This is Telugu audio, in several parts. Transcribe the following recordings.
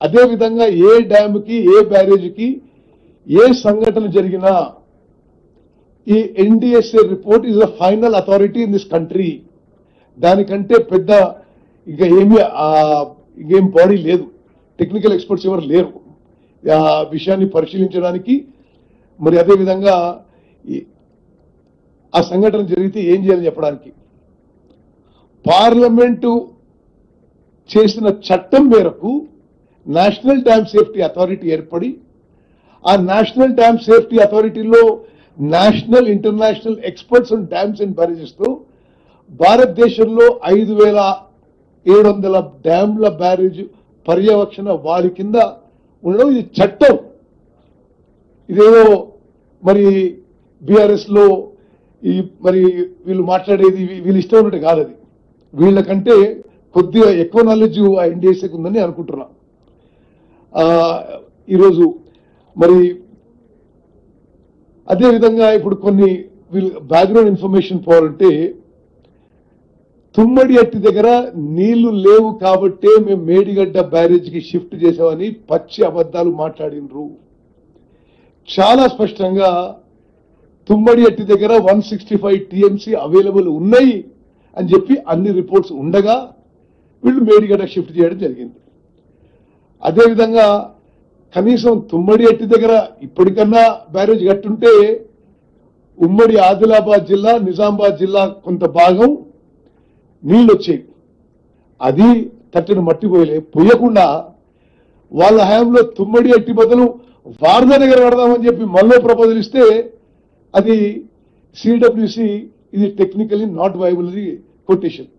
అదే విధంగా ఏ డ్యామ్ కి ఏ బ్యారేజ్ కి ఏ సంఘటన జరిగినా ఈ NDSA report is the final authority in this country. దానికంటే పెద్ద ఇంకా ఇంకేం బాడీ లేదు, టెక్నికల్ ఎక్స్పర్ట్స్ ఎవరు లేరు ఆ విషయాన్ని పరిశీలించడానికి. మరి అదే విధంగా ఆ సంఘటన జరిగితే ఏం చేయాలని చెప్పడానికి పార్లమెంటు చేసిన చట్టం మేరకు నేషనల్ డ్యామ్ సేఫ్టీ అథారిటీ ఏర్పడి ఆ నేషనల్ డ్యామ్ సేఫ్టీ అథారిటీలో national international experts on dams and barrages తో భారతదేశంలో 5,700 డ్యామ్ల బ్యారేజ్ పర్యవేక్షణ వారి కింద ఉండడం ఇది చట్టం. ఇదేదో మరి బీఆర్ఎస్ లో మరి వీళ్ళు మాట్లాడేది వీళ్ళు ఇష్టం ఉన్నట్టు కాదు. అది వీళ్ళకంటే కొద్దిగా ఎక్కువ నాలెడ్జ్ ఆ ఎన్డీఎస్ఏకి ఉందని అనుకుంటున్నా. ఈరోజు మరి అదే విధంగా ఇప్పుడు కొన్ని బ్యాక్గ్రౌండ్ ఇన్ఫర్మేషన్ పోవాలంటే తుమ్మడి అట్టి దగ్గర నీళ్లు లేవు కాబట్టే మేము మేడిగడ్డ బ్యారేజ్ కి షిఫ్ట్ చేసామని పచ్చి అబద్ధాలు మాట్లాడినరు. చాలా స్పష్టంగా తుమ్మడి అట్టి దగ్గర 165 టీఎంసీ అవైలబుల్ ఉన్నాయి అని చెప్పి అన్ని రిపోర్ట్స్ ఉండగా వీళ్ళు మేడిగడ్డ షిఫ్ట్ చేయడం జరిగింది. అదేవిధంగా కనీసం తుమ్మడి అట్టి దగ్గర ఇప్పటికన్నా బ్యారేజ్ కట్టుంటే ఉమ్మడి ఆదిలాబాద్ జిల్లా నిజామాబాద్ జిల్లా కొంత భాగం నీళ్ళు వచ్చేవి. అది తట్టిన మట్టి పోయకుండా వాళ్ళ హయాంలో తుమ్మడి అట్టి బదులు వారద దగ్గర కడదామని చెప్పి మళ్ళీ ప్రపోజల్ ఇస్తే అది సిడబ్ల్యూసి ఇది టెక్నికలీ నాట్ వైబుల్ అది కొటేషన్.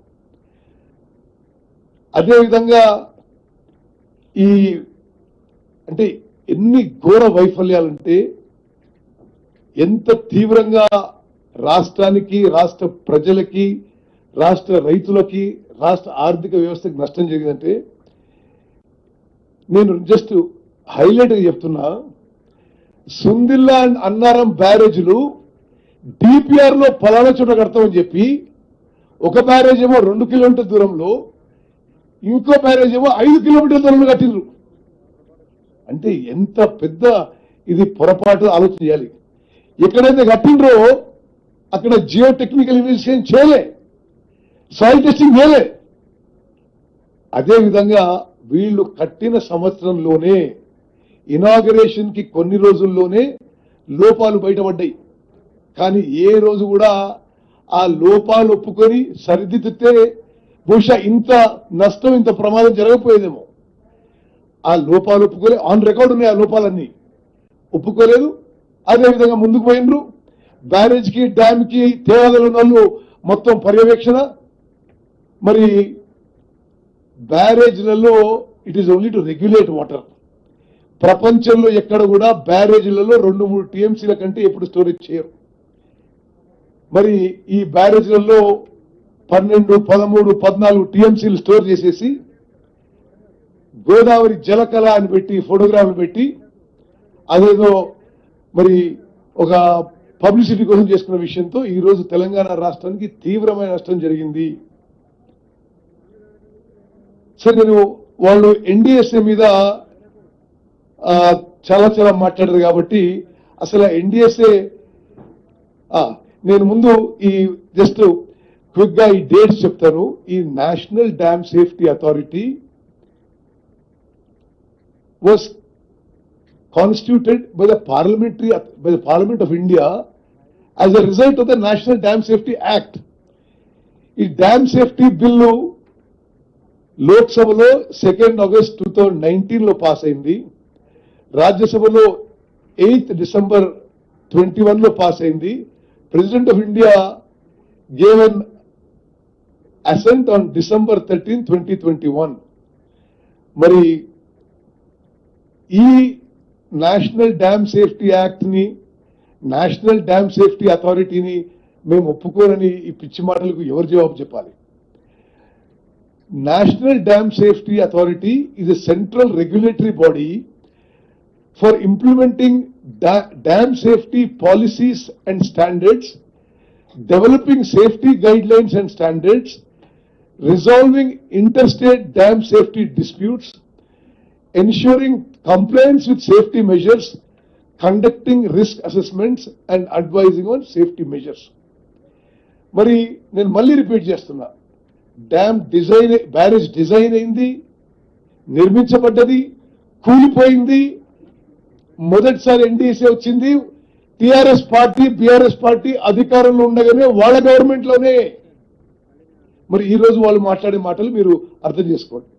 అదేవిధంగా ఈ అంటే ఎన్ని ఘోర వైఫల్యాలంటే ఎంత తీవ్రంగా రాష్ట్రానికి రాష్ట్ర ప్రజలకి రాష్ట్ర రైతులకి రాష్ట్ర ఆర్థిక వ్యవస్థకి నష్టం జరిగిందంటే నేను జస్ట్ హైలైట్గా చెప్తున్నా. సుందిల్లా అండ్ అన్నారం బ్యారేజ్లు డిపిఆర్ లో పలానా చోట కడతామని చెప్పి ఒక బ్యారేజ్ ఏమో 2 కిలోమీటర్ల దూరంలో ఇంకో బ్యారేజ్ ఏమో 5 కిలోమీటర్ల దూరంలో కట్టిండ్రు. అంటే ఎంత పెద్ద ఇది పొరపాటు ఆలోచన చేయాలి. ఎక్కడైతే కట్టిండ్రో అక్కడ జియో టెక్నికల్ ఇన్వెస్టిగేషన్ చేయలే, సాయిల్ టెస్టింగ్ చేయలే. అదేవిధంగా వీళ్ళు కట్టిన సంవత్సరంలోనే ఇనాగరేషన్ కి కొన్ని రోజుల్లోనే లోపాలు బయటపడ్డాయి. కానీ ఏ రోజు కూడా ఆ లోపాలు ఒప్పుకొని సరిదిద్దితే బహుశా ఇంత నష్టం ఇంత ప్రమాదం జరగకపోయేదేమో. ఆ లోపాలు ఒప్పుకోలేదు, ఆన్ రికార్డు ఉన్నాయి. ఆ లోపాలన్నీ ఒప్పుకోలేదు. అదేవిధంగా ముందుకు పోయినరు. బ్యారేజ్ కి డ్యామ్ కి తేవాదలు వాళ్ళు మొత్తం పర్యవేక్షణ. మరి బ్యారేజ్లలో it is only to regulate water. ప్రపంచంలో ఎక్కడ కూడా బ్యారేజ్లలో 2-3 టీఎంసీల కంటే ఎప్పుడు స్టోరేజ్ చేయరు. మరి ఈ బ్యారేజ్లలో 12, 13, 14 టీఎంసీలు స్టోర్ చేసేసి గోదావరి జలకళ అని పెట్టి ఫోటోగ్రాఫ్లు పెట్టి అదేదో మరి ఒక పబ్లిసిటీ కోసం చేసుకున్న విషయంతో ఈ రోజు తెలంగాణ రాష్ట్రానికి తీవ్రమైన నష్టం జరిగింది. సరే, నేను వాళ్ళు ఎన్డీఎస్ఏ మీద చాలా చాలా మాట్లాడారు కాబట్టి అసలు ఎన్డీఎస్ఏ నేను ముందు ఈ జస్ట్ క్విక్ గా ఈ డేట్స్ చెప్తాను. ఈ national dam safety authority was constituted by the Parliament of India as a result of the National Dam Safety Act. ఈ డ్యామ్ సేఫ్టీ బిల్లు లోక్సభలో 2 ఆగస్ట్ 2019 లో పాస్ అయింది. రాజ్యసభలో 8 డిసెంబర్ 21 లో పాస్ అయింది. President of India gave an assent on December 13, 2021. మరి ఈ నేషనల్ డ్యామ్ సేఫ్టీ యాక్ట్ ని నేషనల్ డ్యామ్ సేఫ్టీ అథారిటీని మేము ఒప్పుకోరని ఈ పిచ్చి మాటలకు ఎవరు జవాబు చెప్పాలి? National dam safety authority is a central regulatory body for implementing dam safety policies and standards, developing safety guide lines and standards, resolving interstate dam safety disputes, ensuring compliance with safety measures, conducting risk assessments and advising on safety measures. మరి నేను మళ్ళీ రిపీట్ చేస్తున్నా, డ్యామ్ డిజైన్ బ్యారేజ్ డిజైన్ అయింది, నిర్మించబడ్డది, కూలిపోయింది. మొదటిసారి ఎన్డీసీ వచ్చింది, టిఆర్ఎస్ పార్టీ బీఆర్ఎస్ పార్టీ అధికారంలో ఉండగానే వాళ్ళ గవర్నమెంట్ లోనే. మరి ఈ రోజు వాళ్ళు మాట్లాడే మాటలు మీరు అర్థం చేసుకోండి.